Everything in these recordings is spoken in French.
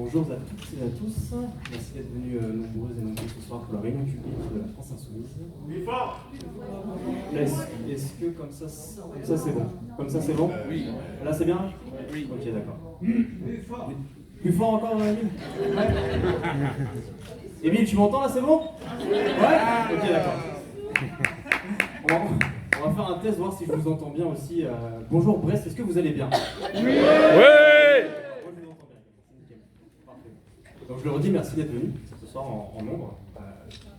Bonjour à toutes et à tous. Merci d'être venus nombreuses et nombreux ce soir pour la réunion publique de la France Insoumise. Est-ce que comme ça c'est bon? Comme ça c'est bon? Oui. Là c'est bien? Oui. Ok, d'accord. Plus fort encore, Émile? Ouais. Émile, tu m'entends là, c'est bon? Ouais? Ok, d'accord. On va faire un test, voir si je vous entends bien aussi. Bonjour Brest, est-ce que vous allez bien? Oui. Moi je vous entends bien, c'est nickel. Parfait. Donc je le redis, merci d'être venu ce soir en nombre.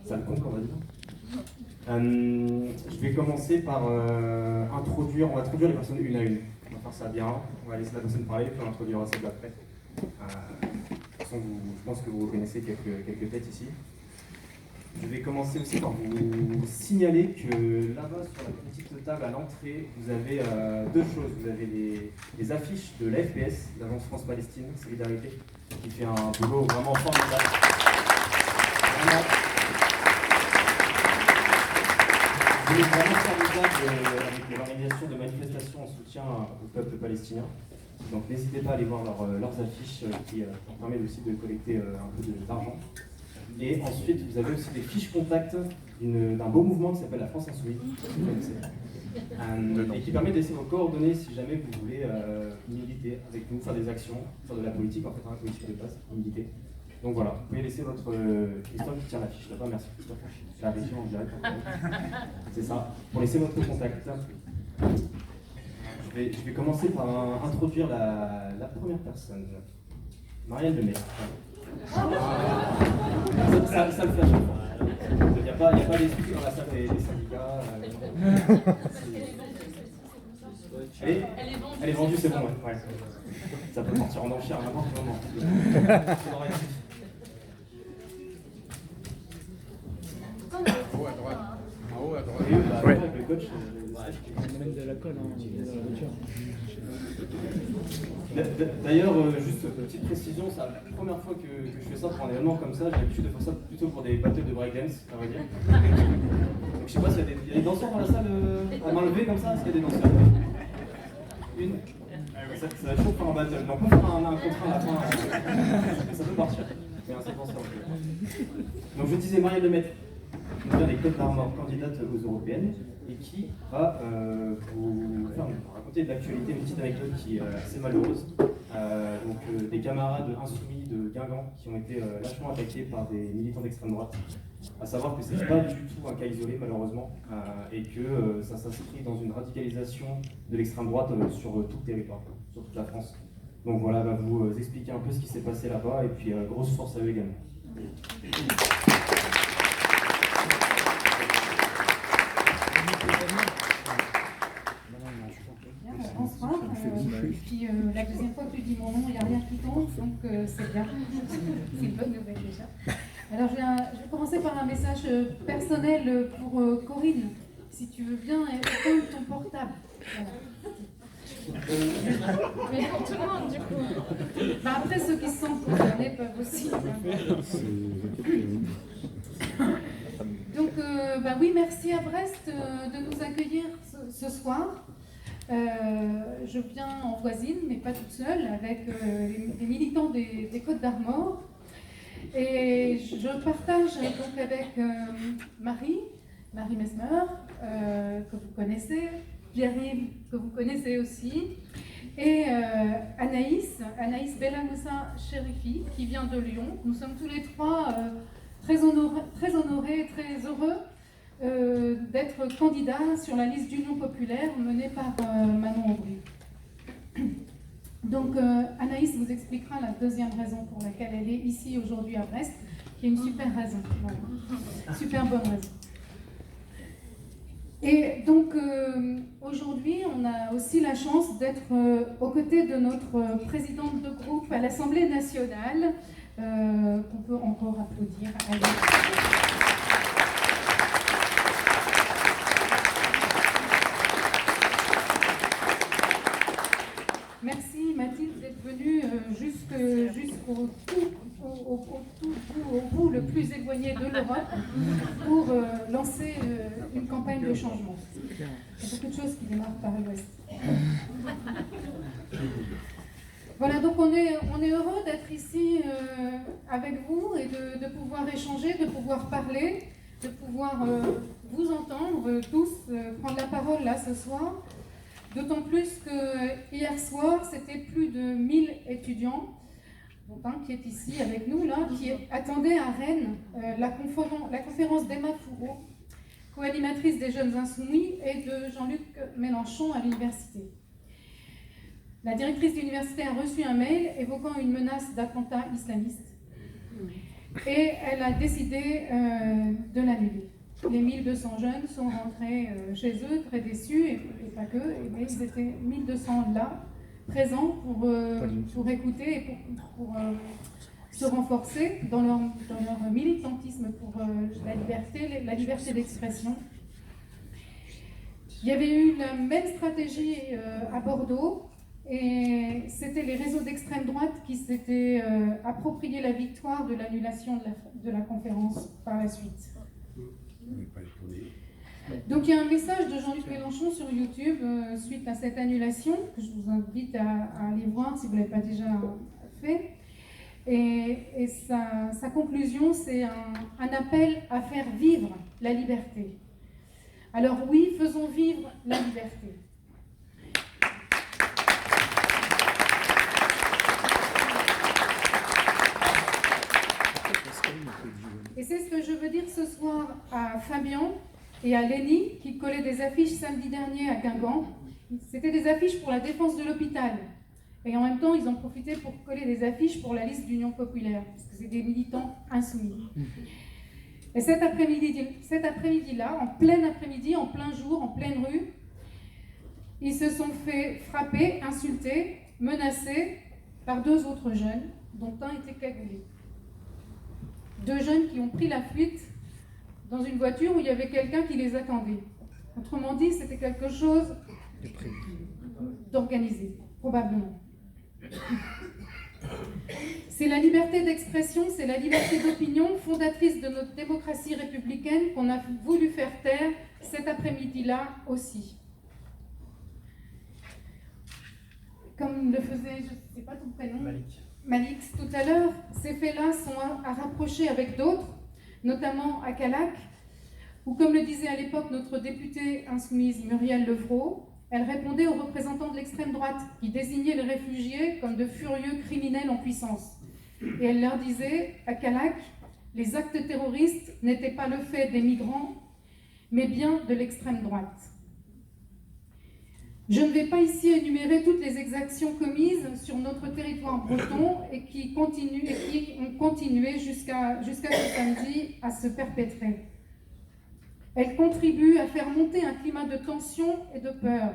Ça me comble, on va dire. Je vais commencer par introduire les personnes une à une. On va faire ça bien, on va laisser la personne parler, puis on introduira celle d'après. De toute façon, je pense que vous reconnaissez quelques têtes ici. Je vais commencer aussi par vous signaler que là-bas, sur la petite table à l'entrée, vous avez deux choses. Vous avez les affiches de l'AFPS, l'Agence France-Palestine Solidarité, qui fait un boulot vraiment formidable. Vous voulez vraiment formidable avec l'organisation de manifestations en soutien au peuple palestinien. Donc n'hésitez pas à aller voir leurs affiches qui permettent aussi de collecter un peu d'argent. Et ensuite, vous avez aussi des fiches contacts d'un beau mouvement qui s'appelle la France Insoumise, et qui permet de laisser vos coordonnées si jamais vous voulez militer avec nous, faire des actions, faire de la politique, en fait, un politique de base, militer. Donc voilà, vous pouvez laisser votre Christophe qui tient la fiche là-bas, merci Christophe, c'est la région en direct. C'est ça, pour laisser votre contact. Je vais commencer par introduire la première personne, Marielle Lemay. Ça le fait à chaque fois. Il n'y a pas d'esprit dans la salle des syndicats. Elle est vendue, c'est bon, ouais. Ça peut partir en enchère à n'importe quel moment. En haut à droite. En haut à droite. Ouais. Avec le coach. On amène de la colle dans la voiture. D'ailleurs, juste petite précision, c'est la première fois que je fais ça pour un événement comme ça. J'ai l'habitude de faire ça plutôt pour des battles de breakdance, à vrai dire. Donc je sais pas s'il y a des danseurs dans la salle à main levée comme ça. Est-ce qu'il y a des danseurs? Une. Ça va être chaud pour un battle. Donc on va faire un contrat à la fin. Ça peut partir. Mais c'est pour ça. Donc je disais Marielle Lemay, qui vient des Côtes d'Armor, candidate aux européennes, et qui va vous raconter de l'actualité, une petite anecdote qui est assez malheureuse. Des camarades insoumis de Guingamp qui ont été lâchement attaqués par des militants d'extrême droite. À savoir que ce n'est pas du tout un cas isolé malheureusement, et que ça s'inscrit dans une radicalisation de l'extrême droite sur tout le territoire, sur toute la France. Donc voilà, elle va vous expliquer un peu ce qui s'est passé là-bas, et puis grosse force à eux également. Bonsoir. Puis la deuxième fois que tu dis mon nom, il n'y a rien qui tombe, donc c'est bien. C'est une bonne nouvelle déjà. Alors je vais commencer par un message personnel pour Corinne. Si tu veux bien, éteindre ton portable. Voilà. Mais pour tout le monde, du coup. Bah, après, ceux qui se sentent concernés peuvent aussi. Donc, oui, merci à Brest de nous accueillir ce soir. Je viens en voisine, mais pas toute seule, avec les militants des Côtes d'Armor. Et je partage donc avec Marie Mesmer, que vous connaissez, Pierre-Yves, que vous connaissez aussi, et Anaïs Bellamoussa Chérifi, qui vient de Lyon. Nous sommes tous les trois très honorés et très heureux d'être candidats sur la liste d'Union populaire menée par Manon Aubry. Donc Anaïs vous expliquera la deuxième raison pour laquelle elle est ici aujourd'hui à Brest, qui est une super raison, voilà. Super bonne raison. Et donc aujourd'hui, on a aussi la chance d'être aux côtés de notre présidente de groupe à l'Assemblée nationale, qu'on peut encore applaudir. Merci Mathilde d'être venue jusqu'au bout le plus éloigné de l'Europe pour lancer une campagne de changement. Il y a beaucoup de choses qui démarrent par l'Ouest. Voilà, donc on est heureux d'être ici avec vous et de pouvoir échanger, de pouvoir parler, de pouvoir vous entendre tous prendre la parole là ce soir. D'autant plus que hier soir, c'était plus de 1000 étudiants donc, qui est ici avec nous, là, qui attendaient à Rennes la conférence d'Emma Fourreau, co-animatrice des Jeunes Insoumis, et de Jean-Luc Mélenchon à l'université. La directrice de l'université a reçu un mail évoquant une menace d'attentat islamiste et elle a décidé de l'annuler. Les 1200 jeunes sont rentrés chez eux très déçus, et pas que, mais ils étaient 1200 là, présents pour écouter et pour se renforcer dans leur militantisme pour la liberté d'expression. Il y avait eu la même stratégie à Bordeaux, et c'était les réseaux d'extrême droite qui s'étaient approprié la victoire de l'annulation de la conférence par la suite. Donc il y a un message de Jean-Luc Mélenchon sur YouTube suite à cette annulation, que je vous invite à aller voir si vous ne l'avez pas déjà fait. Et sa conclusion, c'est un appel à faire vivre la liberté. Alors oui, faisons vivre la liberté. Et c'est ce que je veux dire ce soir à Fabien et à Lénie, qui collaient des affiches samedi dernier à Guingamp. C'était des affiches pour la défense de l'hôpital. Et en même temps, ils ont profité pour coller des affiches pour la liste d'Union populaire, parce que c'est des militants insoumis. Et cet après-midi-là, en plein après-midi, en plein jour, en pleine rue, ils se sont fait frapper, insulter, menacer par 2 autres jeunes, dont un était cagoulé. 2 jeunes qui ont pris la fuite dans une voiture où il y avait quelqu'un qui les attendait. Autrement dit, c'était quelque chose d'organisé, probablement. C'est la liberté d'expression, c'est la liberté d'opinion, fondatrice de notre démocratie républicaine, qu'on a voulu faire taire cet après-midi-là aussi. Comme le faisait, je ne sais pas ton prénom, Malik tout à l'heure, ces faits-là sont à rapprocher avec d'autres, notamment à Calac, où, comme le disait à l'époque notre députée insoumise Muriel Levrault, elle répondait aux représentants de l'extrême droite qui désignaient les réfugiés comme de furieux criminels en puissance. Et elle leur disait, à Calac, les actes terroristes n'étaient pas le fait des migrants, mais bien de l'extrême droite. Je ne vais pas ici énumérer toutes les exactions commises sur notre territoire breton et qui ont continué jusqu'à ce samedi à se perpétrer. Elles contribuent à faire monter un climat de tension et de peur.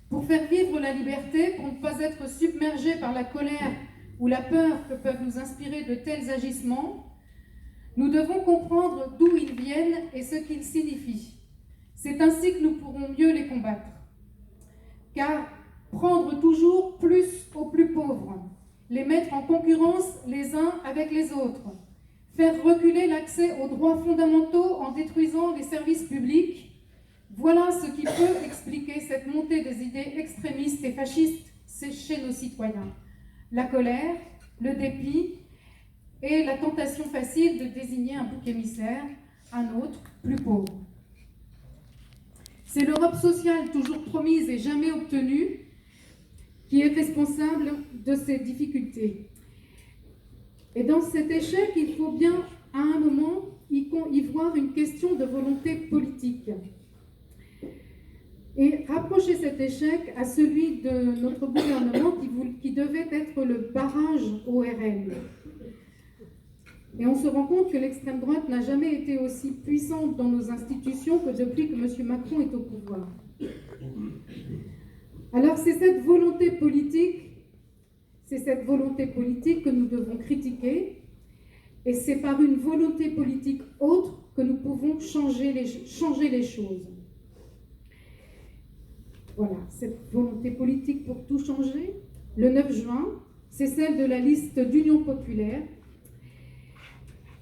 Pour faire vivre la liberté, pour ne pas être submergé par la colère ou la peur que peuvent nous inspirer de tels agissements, nous devons comprendre d'où ils viennent et ce qu'ils signifient. C'est ainsi que nous pourrons mieux les combattre. Car prendre toujours plus aux plus pauvres, les mettre en concurrence les uns avec les autres, faire reculer l'accès aux droits fondamentaux en détruisant les services publics, voilà ce qui peut expliquer cette montée des idées extrémistes et fascistes chez nos citoyens. La colère, le dépit et la tentation facile de désigner un bouc émissaire, un autre plus pauvre. C'est l'Europe sociale toujours promise et jamais obtenue qui est responsable de ces difficultés. Et dans cet échec, il faut bien, à un moment, y voir une question de volonté politique. Et rapprocher cet échec à celui de notre gouvernement qui devait être le barrage au RN. Et on se rend compte que l'extrême droite n'a jamais été aussi puissante dans nos institutions que depuis que M. Macron est au pouvoir. Alors c'est cette volonté politique que nous devons critiquer, et c'est par une volonté politique autre que nous pouvons changer les choses. Voilà, cette volonté politique pour tout changer, le 9 juin, c'est celle de la liste d'Union populaire.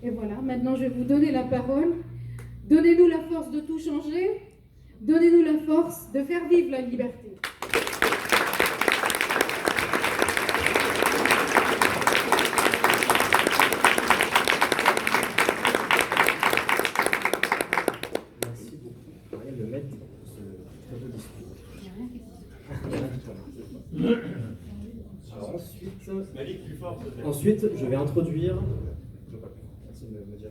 Et voilà, maintenant je vais vous donner la parole. Donnez-nous la force de tout changer, donnez-nous la force de faire vivre la liberté. ensuite, je vais introduire. Merci de me dire.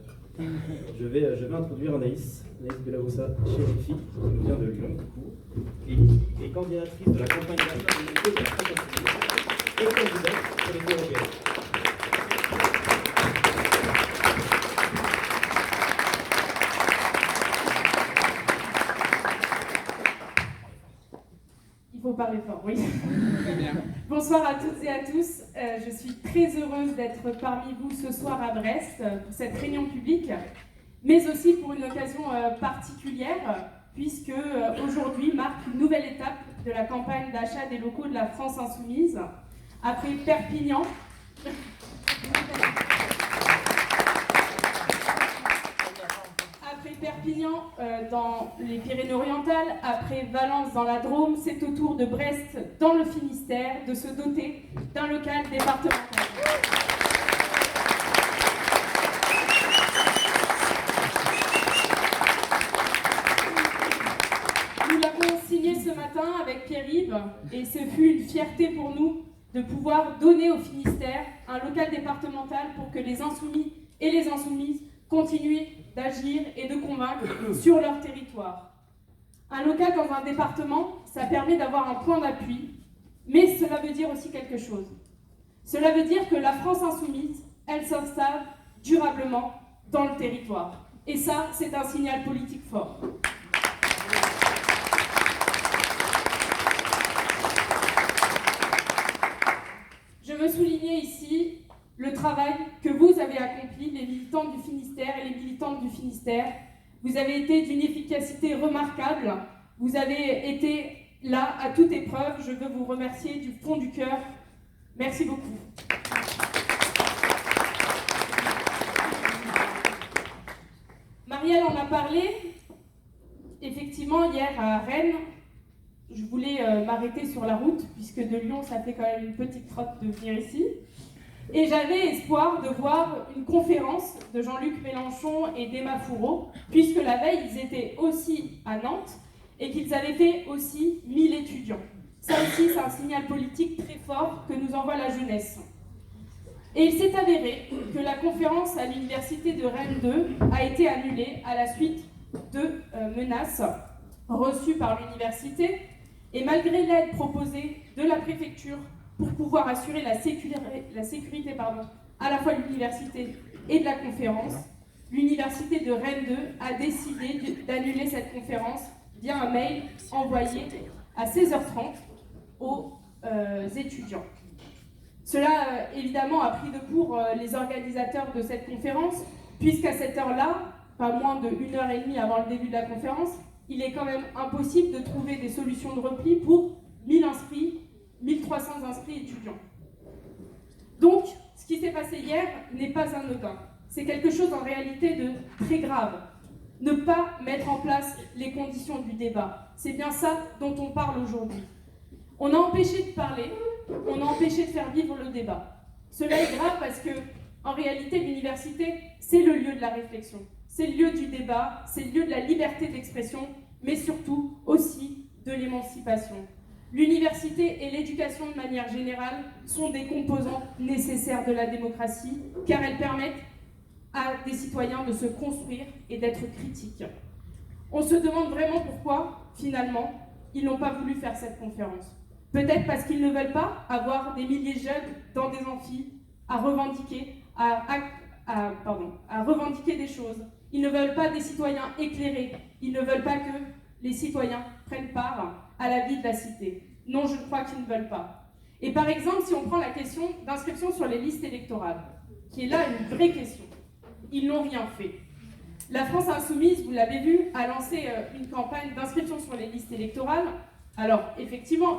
Je vais introduire Anaïs Bellaroussa Chérifi, qui nous vient de Lyon, du coup, et qui est candidatrice de la campagne d'achat de l'Union de la France Insoumise et candidate pour les européennes. Il faut parler fort, oui. Très bien. Bonsoir à toutes et à tous. Je suis très heureuse d'être parmi vous ce soir à Brest pour cette réunion publique, mais aussi pour une occasion particulière, puisque aujourd'hui marque une nouvelle étape de la campagne d'achat des locaux de la France Insoumise. Après Perpignan, dans les Pyrénées-Orientales, après Valence dans la Drôme, c'est au tour de Brest dans le Finistère de se doter d'un local départemental. Nous l'avons signé ce matin avec Pierre-Yves et ce fut une fierté pour nous de pouvoir donner au Finistère un local départemental pour que les insoumis et les insoumises continuent d'agir et de convaincre sur leur territoire. Un local dans un département, ça permet d'avoir un point d'appui, mais cela veut dire aussi quelque chose. Cela veut dire que la France insoumise, elle s'installe durablement dans le territoire. Et ça, c'est un signal politique fort. Je veux souligner ici le travail que vous avez accompli, les militants du Finistère et les militantes du Finistère. Vous avez été d'une efficacité remarquable. Vous avez été là à toute épreuve. Je veux vous remercier du fond du cœur. Merci beaucoup. Marielle en a parlé. Effectivement, hier à Rennes, je voulais m'arrêter sur la route, puisque de Lyon, ça fait quand même une petite trotte de venir ici. Et j'avais espoir de voir une conférence de Jean-Luc Mélenchon et d'Emma Fourreau, puisque la veille, ils étaient aussi à Nantes et qu'ils avaient fait aussi 1000 étudiants. Ça aussi, c'est un signal politique très fort que nous envoie la jeunesse. Et il s'est avéré que la conférence à l'université de Rennes 2 a été annulée à la suite de menaces reçues par l'université. Et malgré l'aide proposée de la préfecture pour pouvoir assurer la sécurité à la fois de l'université et de la conférence, l'université de Rennes 2 a décidé d'annuler cette conférence via un mail envoyé à 16h30 aux étudiants. Cela, évidemment, a pris de court les organisateurs de cette conférence, puisqu'à cette heure-là, pas moins de 1h30 avant le début de la conférence, il est quand même impossible de trouver des solutions de repli pour 1000 inscrits, 1300 inscrits étudiants. Donc, ce qui s'est passé hier n'est pas anodin. C'est quelque chose en réalité de très grave. Ne pas mettre en place les conditions du débat. C'est bien ça dont on parle aujourd'hui. On a empêché de parler, on a empêché de faire vivre le débat. Cela est grave parce que, en réalité, l'université, c'est le lieu de la réflexion. C'est le lieu du débat, c'est le lieu de la liberté d'expression, mais surtout aussi de l'émancipation. L'université et l'éducation de manière générale sont des composantes nécessaires de la démocratie, car elles permettent à des citoyens de se construire et d'être critiques. On se demande vraiment pourquoi, finalement, ils n'ont pas voulu faire cette conférence. Peut-être parce qu'ils ne veulent pas avoir des milliers de jeunes dans des amphis à revendiquer, à revendiquer des choses. Ils ne veulent pas des citoyens éclairés. Ils ne veulent pas que les citoyens prennent part à la vie de la cité. Non, je crois qu'ils ne veulent pas. Et par exemple, si on prend la question d'inscription sur les listes électorales, qui est là une vraie question, ils n'ont rien fait. La France Insoumise, vous l'avez vu, a lancé une campagne d'inscription sur les listes électorales. Alors, effectivement,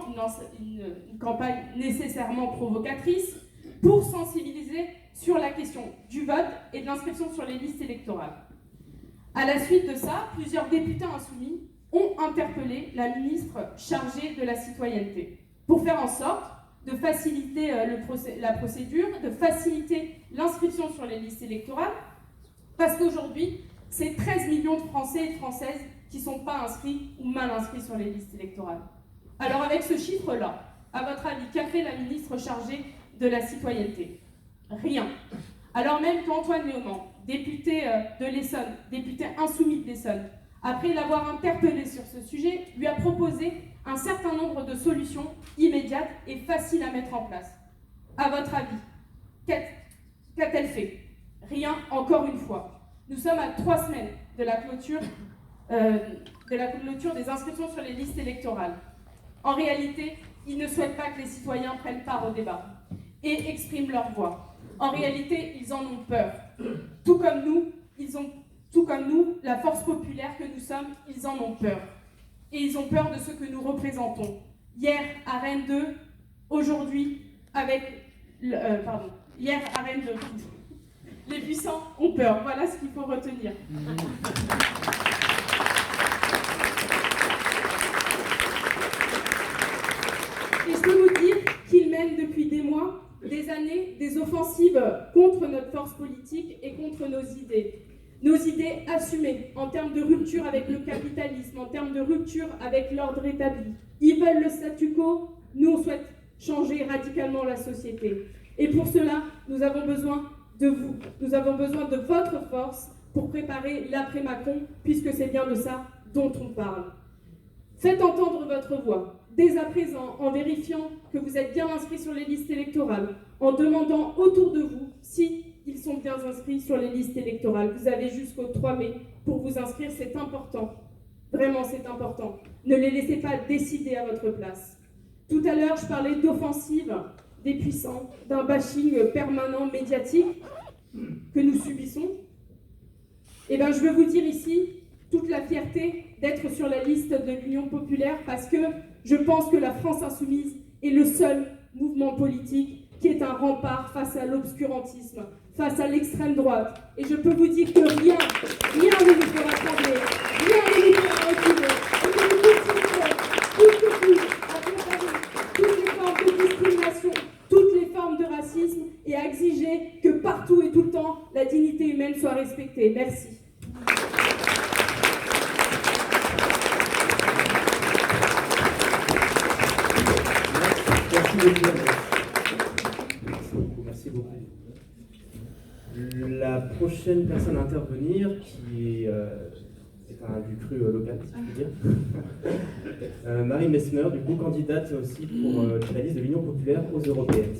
une campagne nécessairement provocatrice pour sensibiliser sur la question du vote et de l'inscription sur les listes électorales. À la suite de ça, plusieurs députés insoumis ont interpellé la ministre chargée de la citoyenneté pour faire en sorte de faciliter la procédure, de faciliter l'inscription sur les listes électorales, parce qu'aujourd'hui, c'est 13 millions de Français et de Françaises qui ne sont pas inscrits ou mal inscrits sur les listes électorales. Alors avec ce chiffre-là, À votre avis, qu'a fait la ministre chargée de la citoyenneté? Rien. Alors même qu'Antoine Léaumont, député de l'Essonne, député insoumis de l'Essonne, après l'avoir interpellé sur ce sujet, lui a proposé un certain nombre de solutions immédiates et faciles à mettre en place. À votre avis, qu'a-t-elle fait? Rien, encore une fois. Nous sommes à 3 semaines de la clôture des inscriptions sur les listes électorales. En réalité, ils ne souhaitent pas que les citoyens prennent part au débat et expriment leur voix. En réalité, ils en ont peur. Tout comme nous, la force populaire que nous sommes, ils en ont peur. Et ils ont peur de ce que nous représentons. Hier à Rennes 2, aujourd'hui hier à Rennes 2. Les puissants ont peur. Voilà ce qu'il faut retenir. Et je peux vous dire qu'ils mènent depuis des mois, des années, des offensives contre notre force politique et contre nos idées. Nos idées assumées en termes de rupture avec le capitalisme, en termes de rupture avec l'ordre établi. Ils veulent le statu quo, nous on souhaite changer radicalement la société. Et pour cela, nous avons besoin de vous, nous avons besoin de votre force pour préparer l'après-Macron, puisque c'est bien de ça dont on parle. Faites entendre votre voix, dès à présent, en vérifiant que vous êtes bien inscrits sur les listes électorales, en demandant autour de vous si ils sont bien inscrits sur les listes électorales. Vous avez jusqu'au 3 mai pour vous inscrire, c'est important. Vraiment, c'est important. Ne les laissez pas décider à votre place. Tout à l'heure, je parlais d'offensive des puissants, d'un bashing permanent médiatique que nous subissons. Eh bien, je veux vous dire ici toute la fierté d'être sur la liste de l'Union populaire parce que je pense que la France insoumise est le seul mouvement politique qui est un rempart face à l'obscurantisme, face à l'extrême droite. Et je peux vous dire que rien ne nous fera trembler, rien ne nous fera reculer. Et que nous continuerons à condamner toutes les formes de discrimination, toutes les formes de racisme et à exiger que partout et tout le temps, la dignité humaine soit respectée. Merci. Merci beaucoup. La prochaine personne à intervenir, qui est du cru local, si je puis dire, Marie Messner, du coup candidate aussi pour la liste de l'Union populaire aux européennes.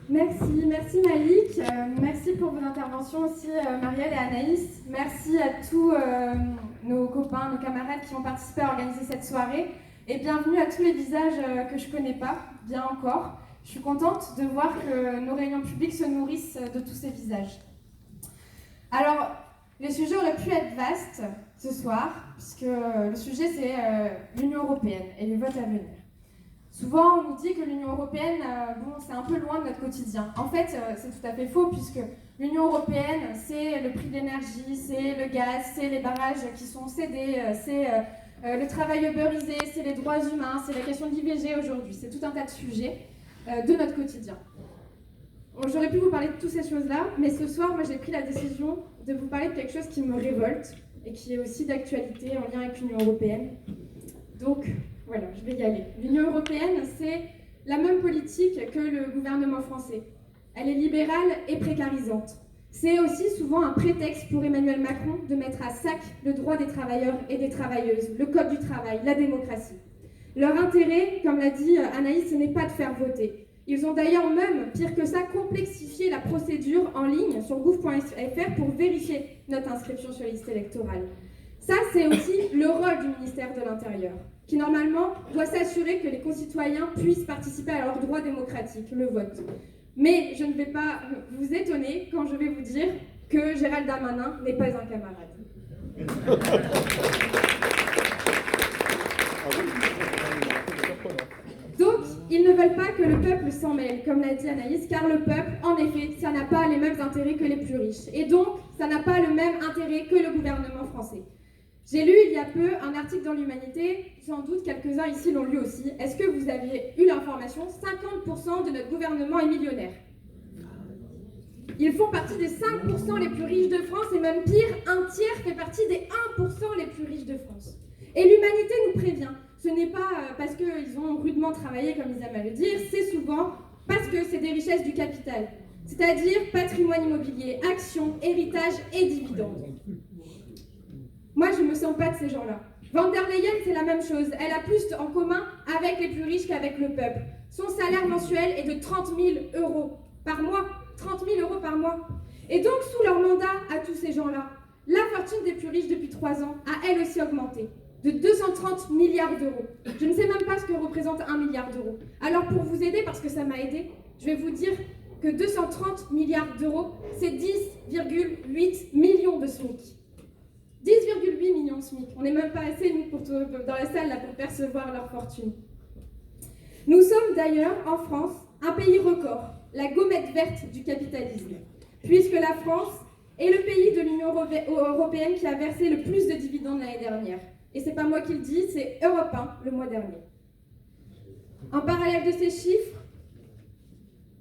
Merci Malik, merci pour vos interventions aussi Marielle et Anaïs, merci à tous nos copains, nos camarades qui ont participé à organiser cette soirée et bienvenue à tous les visages que je ne connais pas, bien encore. Je suis contente de voir que nos réunions publiques se nourrissent de tous ces visages. Alors, le sujet aurait pu être vaste ce soir, puisque le sujet c'est l'Union européenne et les votes à venir. Souvent, on nous dit que l'Union européenne, c'est un peu loin de notre quotidien. En fait, c'est tout à fait faux, puisque l'Union européenne, c'est le prix de l'énergie, c'est le gaz, c'est les barrages qui sont cédés, c'est le travail ubérisé, c'est les droits humains, c'est la question de l'IVG aujourd'hui. C'est tout un tas de sujets de notre quotidien. Bon, j'aurais pu vous parler de toutes ces choses-là, mais ce soir, moi, j'ai pris la décision de vous parler de quelque chose qui me révolte et qui est aussi d'actualité en lien avec l'Union européenne. Donc, voilà, je vais y aller. L'Union européenne, c'est la même politique que le gouvernement français. Elle est libérale et précarisante. C'est aussi souvent un prétexte pour Emmanuel Macron de mettre à sac le droit des travailleurs et des travailleuses, le code du travail, la démocratie. Leur intérêt, comme l'a dit Anaïs, ce n'est pas de faire voter. Ils ont d'ailleurs même, pire que ça, complexifié la procédure en ligne sur gouv.fr pour vérifier notre inscription sur liste électorale. Ça, c'est aussi le rôle du ministère de l'Intérieur, qui normalement doit s'assurer que les concitoyens puissent participer à leur droit démocratique, le vote. Mais je ne vais pas vous étonner quand je vais vous dire que Gérald Darmanin n'est pas un camarade. Donc, ils ne veulent pas que le peuple s'en mêle, comme l'a dit Anaïs, car le peuple, en effet, ça n'a pas les mêmes intérêts que les plus riches. Et donc, ça n'a pas le même intérêt que le gouvernement français. J'ai lu il y a peu un article dans l'Humanité, sans doute quelques-uns ici l'ont lu aussi. Est-ce que vous aviez eu l'information ? 50% de notre gouvernement est millionnaire. Ils font partie des 5% les plus riches de France et même pire, un tiers fait partie des 1% les plus riches de France. Et l'humanité nous prévient. Ce n'est pas parce qu'ils ont rudement travaillé, comme ils aiment à le dire, c'est souvent parce que c'est des richesses du capital. C'est-à-dire patrimoine immobilier, actions, héritage et dividendes. Moi, je ne me sens pas de ces gens-là. Van der Leyen, c'est la même chose. Elle a plus en commun avec les plus riches qu'avec le peuple. Son salaire mensuel est de 30 000 euros par mois. 30 000 euros par mois. Et donc, sous leur mandat à tous ces gens-là, la fortune des plus riches depuis 3 ans a elle aussi augmenté de 230 milliards d'euros. Je ne sais même pas ce que représente 1 milliard d'euros. Alors, pour vous aider, parce que ça m'a aidé, je vais vous dire que 230 milliards d'euros, c'est 10,8 millions de SMIC. 10,8 millions de SMIC. On n'est même pas assez, nous, dans la salle, là, pour percevoir leur fortune. Nous sommes d'ailleurs, en France, un pays record, la gommette verte du capitalisme, puisque la France est le pays de l'Union européenne qui a versé le plus de dividendes l'année dernière. Et c'est pas moi qui le dis, c'est Europe 1 le mois dernier. En parallèle de ces chiffres,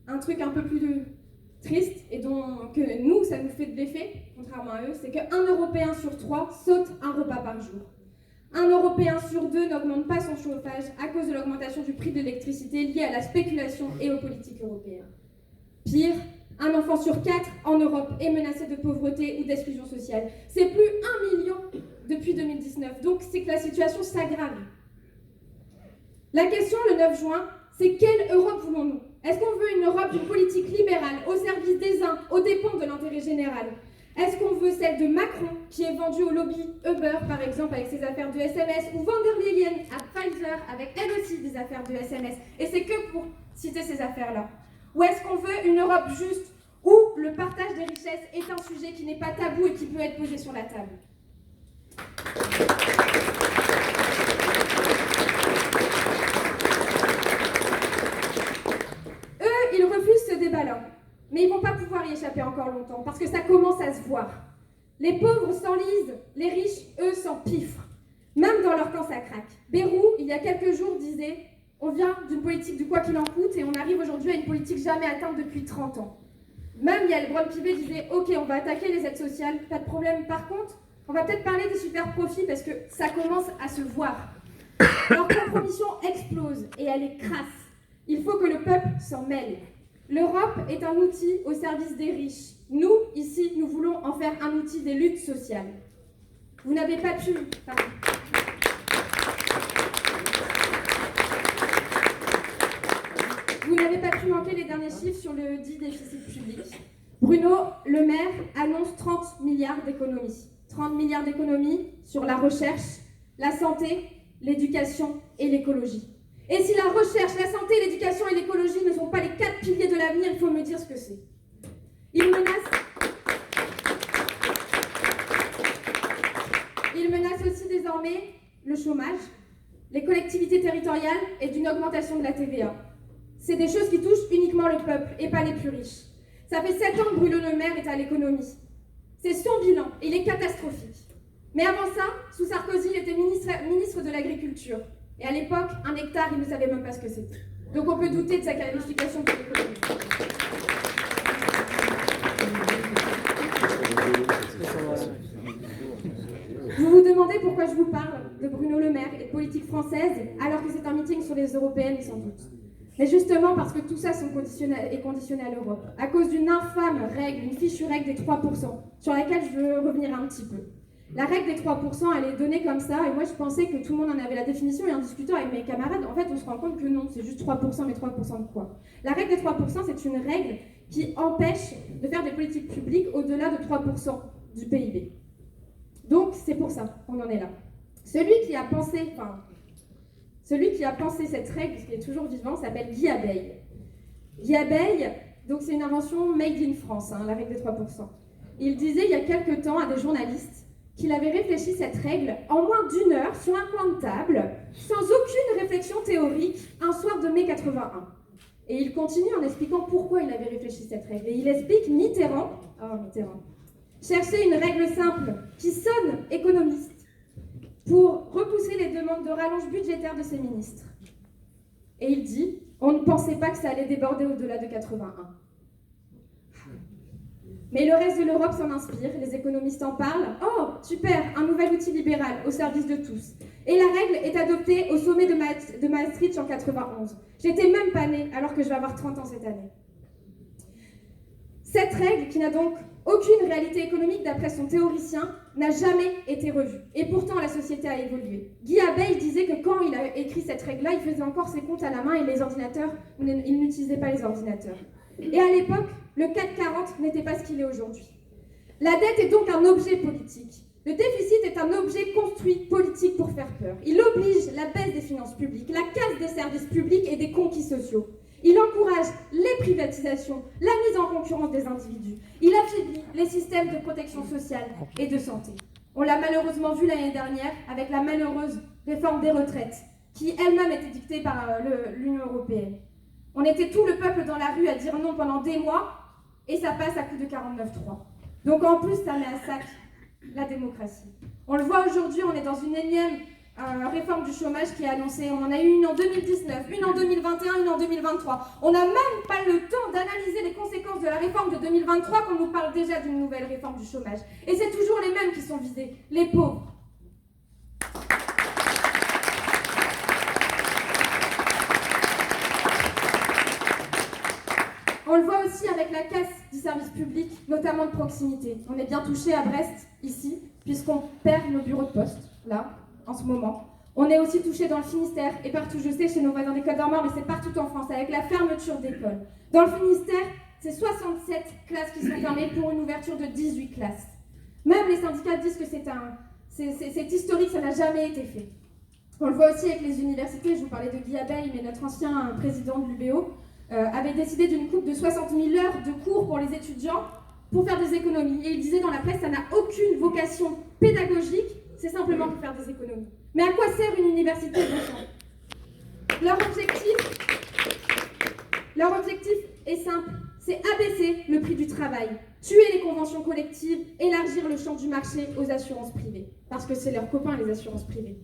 un truc un peu plus triste, et que nous, ça nous fait de l'effet, contrairement à eux, c'est qu'un Européen sur 3 saute un repas par jour. Un Européen sur 2 n'augmente pas son chauffage à cause de l'augmentation du prix de l'électricité liée à la spéculation et aux politiques européennes. Pire, un enfant sur 4 en Europe est menacé de pauvreté ou d'exclusion sociale. C'est plus 1 million depuis 2019, donc c'est que la situation s'aggrave. La question le 9 juin, c'est quelle Europe voulons-nous? Est-ce qu'on veut une Europe d'une politique libérale au service des uns, aux dépens de l'intérêt général? Est-ce qu'on veut celle de Macron, qui est vendue au lobby Uber, par exemple, avec ses affaires de SMS, ou Van der Leyen à Pfizer, avec elle aussi des affaires de SMS? Et c'est que pour citer ces affaires-là. Ou est-ce qu'on veut une Europe juste, où le partage des richesses est un sujet qui n'est pas tabou et qui peut être posé sur la table? Eux, ils refusent ce débat-là. Mais ils ne vont pas pouvoir y échapper encore longtemps, parce que ça commence à se voir. Les pauvres s'enlisent, les riches, eux, s'empiffrent. Même dans leur camp, ça craque. Bérou, il y a quelques jours, disait « On vient d'une politique du quoi qu'il en coûte et on arrive aujourd'hui à une politique jamais atteinte depuis 30 ans. » Même Yael Braun-Pivet disait « Ok, on va attaquer les aides sociales, pas de problème. Par contre, on va peut-être parler des super profits parce que ça commence à se voir. » Leur compromission explose et elle est crasse. Il faut que le peuple s'en mêle. L'Europe est un outil au service des riches. Nous, ici, nous voulons en faire un outil des luttes sociales. Vous n'avez pas pu... Pardon. Vous n'avez pas pu manquer les derniers chiffres sur le dit déficit public. Bruno Le Maire annonce 30 milliards d'économies. 30 milliards d'économies sur la recherche, la santé, l'éducation et l'écologie. Et si la recherche, la santé, l'éducation et l'écologie ne sont pas les 4 piliers de l'avenir, il faut me dire ce que c'est. Il menace aussi désormais le chômage, les collectivités territoriales et d'une augmentation de la TVA. C'est des choses qui touchent uniquement le peuple et pas les plus riches. Ça fait 7 ans que Bruno Le Maire est à l'économie. C'est son bilan et il est catastrophique. Mais avant ça, sous Sarkozy, il était ministre de l'Agriculture. Et à l'époque, un hectare, il ne savait même pas ce que c'était. Donc on peut douter de sa qualification pour l'économie. Vous vous demandez pourquoi je vous parle de Bruno Le Maire et de politique française, alors que c'est un meeting sur les européennes, sans doute. Mais justement parce que tout ça est conditionné à l'Europe, à cause d'une infâme règle, une fichue règle des 3%, sur laquelle je veux revenir un petit peu. La règle des 3%, elle est donnée comme ça, et moi je pensais que tout le monde en avait la définition, et en discutant avec mes camarades, en fait on se rend compte que non, c'est juste 3%, mais 3% de quoi? La règle des 3%, c'est une règle qui empêche de faire des politiques publiques au-delà de 3% du PIB. Donc c'est pour ça qu'on en est là. Celui qui a pensé cette règle, qui est toujours vivant, s'appelle Guy Abeille. Guy Abeille, donc c'est une invention made in France, la règle des 3%. Il disait il y a quelques temps à des journalistes qu'il avait réfléchi cette règle en moins d'1 heure sur un coin de table, sans aucune réflexion théorique, un soir de mai 81. Et il continue en expliquant pourquoi il avait réfléchi cette règle. Et il explique Mitterrand cherchait une règle simple qui sonne économiste pour repousser les demandes de rallonge budgétaire de ses ministres. Et il dit, on ne pensait pas que ça allait déborder au-delà de 81. Mais le reste de l'Europe s'en inspire, les économistes en parlent. Oh, super, un nouvel outil libéral au service de tous. Et la règle est adoptée au sommet de Maastricht en 91. J'étais même pas née, alors que je vais avoir 30 ans cette année. Cette règle, qui n'a donc aucune réalité économique d'après son théoricien, n'a jamais été revue. Et pourtant, la société a évolué. Guy Abeille disait que quand il a écrit cette règle-là, il faisait encore ses comptes à la main et les ordinateurs, il n'utilisait pas les ordinateurs. Et à l'époque, le CAC 40 n'était pas ce qu'il est aujourd'hui. La dette est donc un objet politique. Le déficit est un objet construit politique pour faire peur. Il oblige la baisse des finances publiques, la casse des services publics et des conquis sociaux. Il encourage les privatisations, la mise en concurrence des individus. Il affaiblit les systèmes de protection sociale et de santé. On l'a malheureusement vu l'année dernière avec la malheureuse réforme des retraites, qui elle-même était dictée par l'Union européenne. On était tout le peuple dans la rue à dire non pendant des mois, et ça passe à coup de 49-3. Donc en plus, ça met à sac la démocratie. On le voit aujourd'hui, on est dans une énième réforme du chômage qui est annoncée. On en a eu une en 2019, une en 2021, une en 2023. On n'a même pas le temps d'analyser les conséquences de la réforme de 2023 qu'on nous parle déjà d'une nouvelle réforme du chômage. Et c'est toujours les mêmes qui sont visés, les pauvres. On le voit aussi avec la casse du service public, notamment de proximité. On est bien touché à Brest, ici, puisqu'on perd nos bureaux de poste, là, en ce moment. On est aussi touché dans le Finistère, et partout, je sais, chez nos voisins des Côtes d'Armor, mais c'est partout en France, avec la fermeture d'écoles. Dans le Finistère, c'est 67 classes qui sont fermées pour une ouverture de 18 classes. Même les syndicats disent que c'est historique, ça n'a jamais été fait. On le voit aussi avec les universités, je vous parlais de Guy Abeille, mais notre ancien président de l'UBO, avait décidé d'une coupe de 60 000 heures de cours pour les étudiants pour faire des économies. Et il disait dans la presse, ça n'a aucune vocation pédagogique, c'est simplement pour faire des économies. Mais à quoi sert une université de Leur objectif est simple, c'est abaisser le prix du travail, tuer les conventions collectives, élargir le champ du marché aux assurances privées, parce que c'est leurs copains les assurances privées.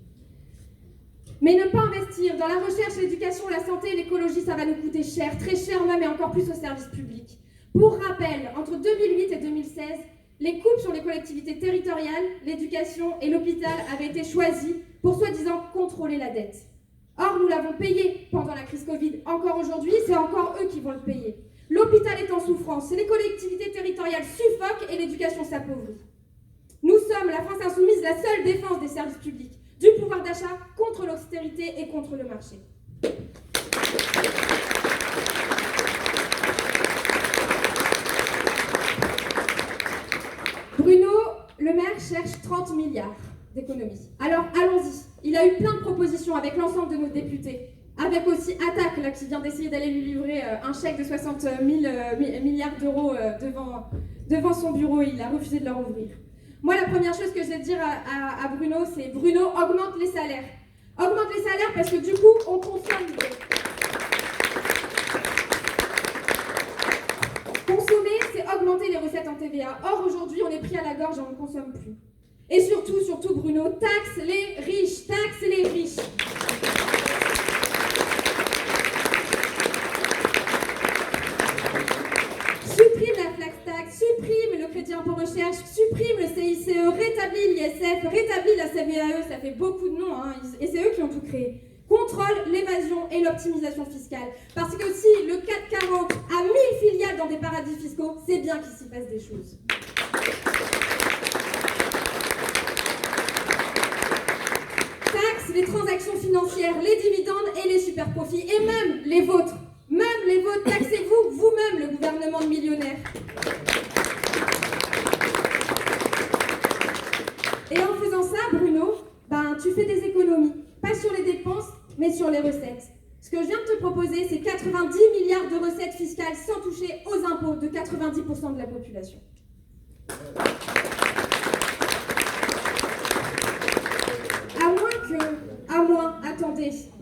Mais ne pas investir dans la recherche, l'éducation, la santé et l'écologie, ça va nous coûter cher, très cher même, et encore plus aux services publics. Pour rappel, entre 2008 et 2016, les coupes sur les collectivités territoriales, l'éducation et l'hôpital avaient été choisies pour soi-disant contrôler la dette. Or, nous l'avons payé pendant la crise Covid. Encore aujourd'hui, c'est encore eux qui vont le payer. L'hôpital est en souffrance, les collectivités territoriales suffoquent et l'éducation s'appauvrit. Nous sommes, la France Insoumise, la seule défense des services publics, du pouvoir d'achat contre l'austérité et contre le marché. Bruno Le Maire cherche 30 milliards d'économies. Alors allons-y. Il a eu plein de propositions avec l'ensemble de nos députés, avec aussi Attaque là, qui vient d'essayer d'aller lui livrer un chèque de 60 000 milliards d'euros devant son bureau. Il a refusé de leur ouvrir. Moi, la première chose que je vais dire à Bruno, c'est Bruno, augmente les salaires. Augmente les salaires parce que du coup, on consomme. Consommer, c'est augmenter les recettes en TVA. Or, aujourd'hui, on est pris à la gorge et on ne consomme plus. Et surtout, Bruno, taxe les riches, taxe les riches. Supprime la flat tax, supprime le crédit impôt recherche, supprime le CICE, rétablit l'ISF, rétablit la CVAE, ça fait beaucoup de noms, hein, et c'est eux qui ont tout créé. Contrôle l'évasion et l'optimisation fiscale. Parce que si le CAC 40 a 1000 filiales dans des paradis fiscaux, c'est bien qu'il s'y passe des choses. Taxe les transactions financières, les dividendes et les super profits, et même les vôtres. Même les vôtres, taxez-vous vous-même le gouvernement de millionnaires. Et en faisant ça, Bruno, tu fais des économies. Pas sur les dépenses, mais sur les recettes. Ce que je viens de te proposer, c'est 90 milliards de recettes fiscales sans toucher aux impôts de 90% de la population.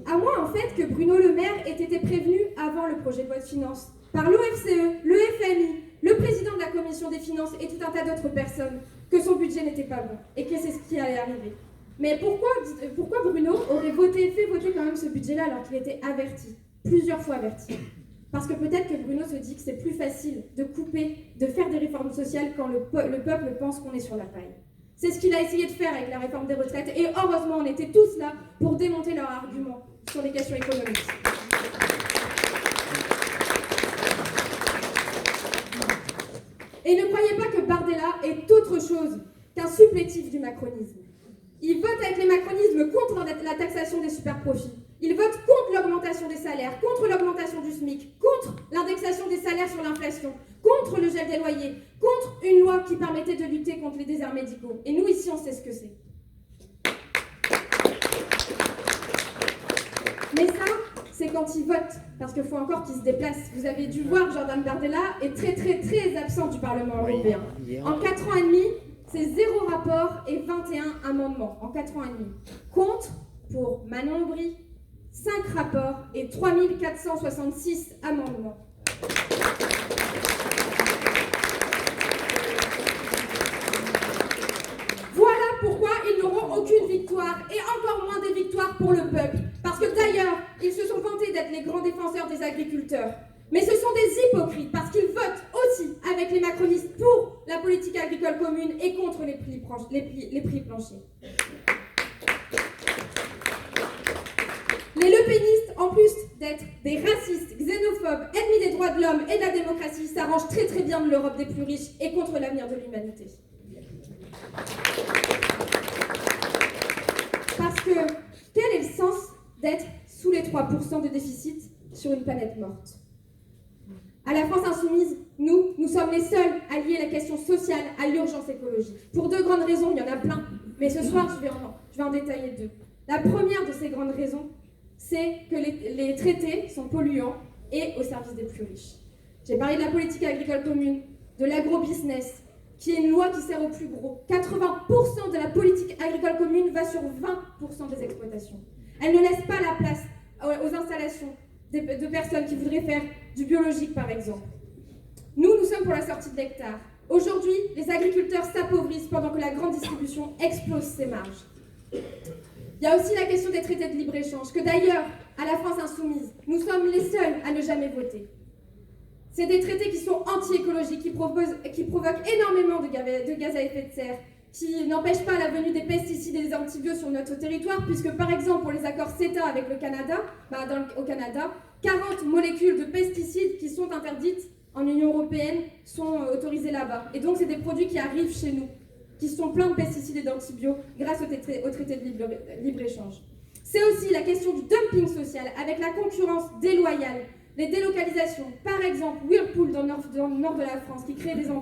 À moins en fait que Bruno Le Maire ait été prévenu avant le projet de loi de finances par l'OFCE, le FMI, le président de la commission des finances et tout un tas d'autres personnes que son budget n'était pas bon et que c'est ce qui allait arriver. Mais pourquoi Bruno aurait fait voter quand même ce budget-là alors qu'il était averti, plusieurs fois averti? Parce que peut-être que Bruno se dit que c'est plus facile de couper, de faire des réformes sociales quand le peuple pense qu'on est sur la paille. C'est ce qu'il a essayé de faire avec la réforme des retraites, et heureusement, on était tous là pour démonter leurs arguments sur les questions économiques. Et ne croyez pas que Bardella est autre chose qu'un supplétif du macronisme. Il vote avec les macronismes contre la taxation des superprofits. Il vote contre l'augmentation des salaires, contre l'augmentation du SMIC, contre l'indexation des salaires sur l'inflation, contre le gel des loyers, contre une loi qui permettait de lutter contre les déserts médicaux. Et nous, ici, on sait ce que c'est. Mais ça, c'est quand il vote, parce qu'il faut encore qu'il se déplace. Vous avez dû voir, Jordan Bardella est très, très, très absent du Parlement européen. En 4 ans et demi, c'est 0 rapport et 21 amendements. En 4 ans et demi. Contre, pour Manon Aubry, 5 rapports et 3466 amendements. Voilà pourquoi ils n'auront aucune victoire, et encore moins des victoires pour le peuple. Parce que d'ailleurs, ils se sont vantés d'être les grands défenseurs des agriculteurs. Mais ce sont des hypocrites, parce qu'ils votent aussi avec les macronistes pour la politique agricole commune et contre les prix planchers. Les lepénistes, en plus d'être des racistes, xénophobes, ennemis des droits de l'homme et de la démocratie, s'arrangent très très bien de l'Europe des plus riches et contre l'avenir de l'humanité. Parce que quel est le sens d'être sous les 3% de déficit sur une planète morte? À la France Insoumise, nous sommes les seuls à lier la question sociale à l'urgence écologique. Pour 2 grandes raisons, il y en a plein, mais ce soir, je vais en détailler 2. La première de ces grandes raisons, c'est que les traités sont polluants et au service des plus riches. J'ai parlé de la politique agricole commune, de l'agro-business, qui est une loi qui sert aux plus gros. 80% de la politique agricole commune va sur 20% des exploitations. Elle ne laisse pas la place aux installations de personnes qui voudraient faire du biologique, par exemple. Nous sommes pour la sortie de l'hectare. Aujourd'hui, les agriculteurs s'appauvrissent pendant que la grande distribution explose ses marges. Il y a aussi la question des traités de libre-échange, que d'ailleurs, à la France Insoumise, nous sommes les seuls à ne jamais voter. C'est des traités qui sont anti-écologiques, qui provoquent énormément de gaz à effet de serre, qui n'empêchent pas la venue des pesticides et des antibiotiques sur notre territoire, puisque par exemple pour les accords CETA avec le Canada, au Canada, 40 molécules de pesticides qui sont interdites en Union européenne sont autorisées là-bas. Et donc c'est des produits qui arrivent chez nous, qui sont pleins de pesticides et d'antibiotiques grâce au traité de libre-échange. C'est aussi la question du dumping social, avec la concurrence déloyale, les délocalisations. Par exemple, Whirlpool dans le nord de la France, qui crée des emplois.